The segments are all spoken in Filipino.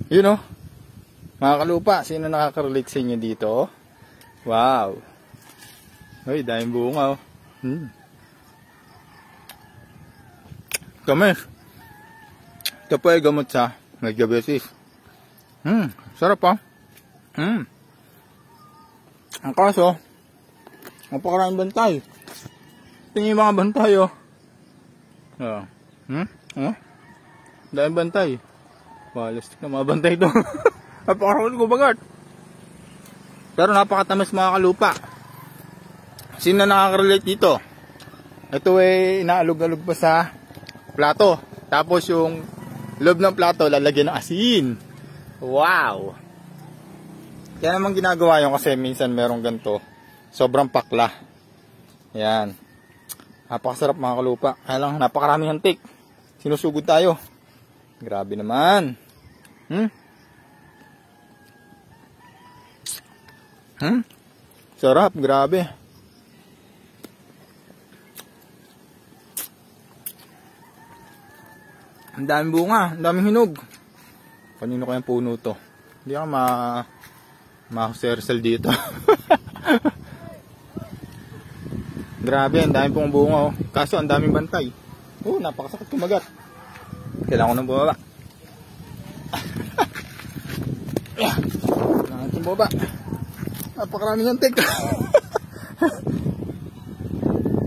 Yun oh. Mga kalupa, sino nakaka-relate sa inyo dito? Wow. Uy, daming bunga oh. Tamis. Ito po ay gamot sa diabetes. Sarap ah. Ang kaso, napakaraming bantay. Tingin yung mga bantay oh. Daming bantay. Balastik na mga bantay ito. Napakaraming gumagat. Pero napakatamis mga kalupa. Sino nakaka-relate dito? Ito ay inaalog-alog pa sa plato. Tapos yung loob ng plato lalagyan ng asin. Wow! Kaya naman ginagawa yun kasi minsan merong ganito. Sobrang pakla. Yan. Napakasarap mga kalupa. Kaya lang napakaraming hantik. Sinusugod tayo. Grabe naman. Sarap, grabe. Ang daming bunga, ang daming hinog. Kanino kayang puno to? Hindi ako ma-sersel dito. Grabe, ang daming pong bunga oh. Kaso ang daming bantay. Napakasakit kumagat. Kailangan ko nang bumaba. Kailangan ko bumaba. Napakaraming hantik.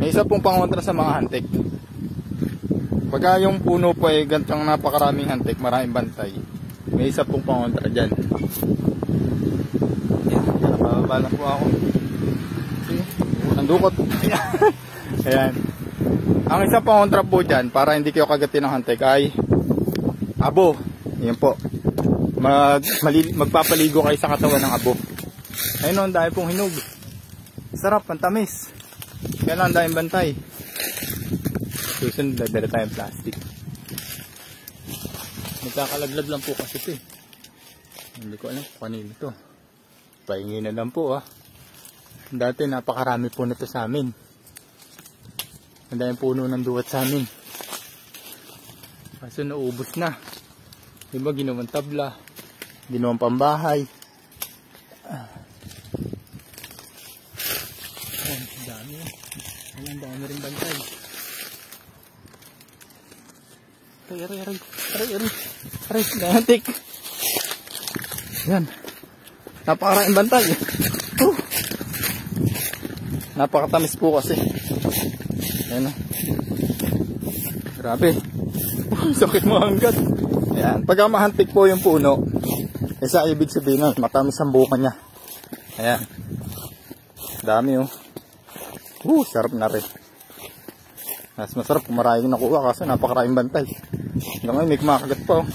May isa pong pangontra sa mga hantik. Pagka yung puno po ay gantong napakaraming hantik, maraming bantay, may isa pong pangontra dyan. Yan, napababa na po ako. Ang dukot. Ayan. Ang isang pangontra po dyan, para hindi kayo kagatin ng hantik, ay abo. Yan po. Magpapaligo kayo sa katawan ng abo. Ayun o, ang dahil pong hinog. Sarap, pantamis. Kaya lang, ang daming bantay. Susunod, dala tayong plastic. Nagkakalaglag lang po kasi ito eh. Hindi ko alam kung kanino ito. Pahingi na lang po ah. Dati napakarami po na ito sa amin. Ang daming puno ng duwat sa amin. Kaso naubos na. Diba ginawang tabla, ginawang pambahay. Ang dami. Ang dami rin bantay. Aray, nahantik. Yan. Napakaraming bantay. Napakatamis po kasi. Yan o. Grabe. Sakit mo hanggat. Yan. Pagka mahantik po yung puno, isa ibig sabihin nun, matamis ang buka niya. Ayan. Dami o. Sarap na rin. Mas masarap kung maraming nakuha kasi napakaraming bantay. Hanggang ngayon may kumakagat pa oh.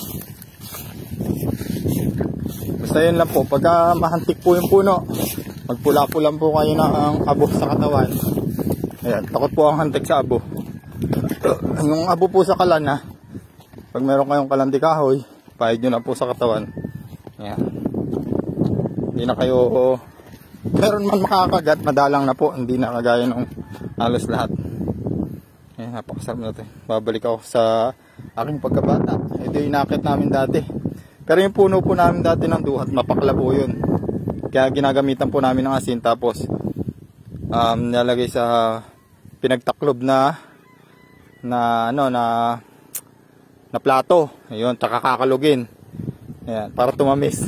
Basta yun lang po, pagka mahantik po yung puno, magpula-pulang po kayo ng abo sa katawan. Ayan, takot po ang hantik sa abo. Yung abo po sa kalan ha, pag meron kayong kalandi kahoy, pahid nyo na po sa katawan. Ayan. Hindi na kayo meron man makakagat, madalang na po, hindi na kagaya ng halos lahat. Ayan, napakasarap natin. Babalik ako sa aking pagkabata. Ito yung inakit namin dati. Pero yung puno po namin dati ng duhat, mapakla po yun. Kaya ginagamitan po namin ng asin. Tapos, nalagay sa pinagtaklob na plato. Ayun, kakalugin. Ayan, para tumamis.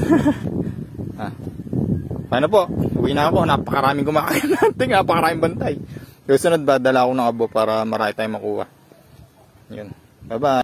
Paano po? Uwi na ako. Napakaraming kumakain natin. Napakaraming bantay. Susunod ba, dala ako ng abo para marami tayong makuha. Yun. Bye-bye.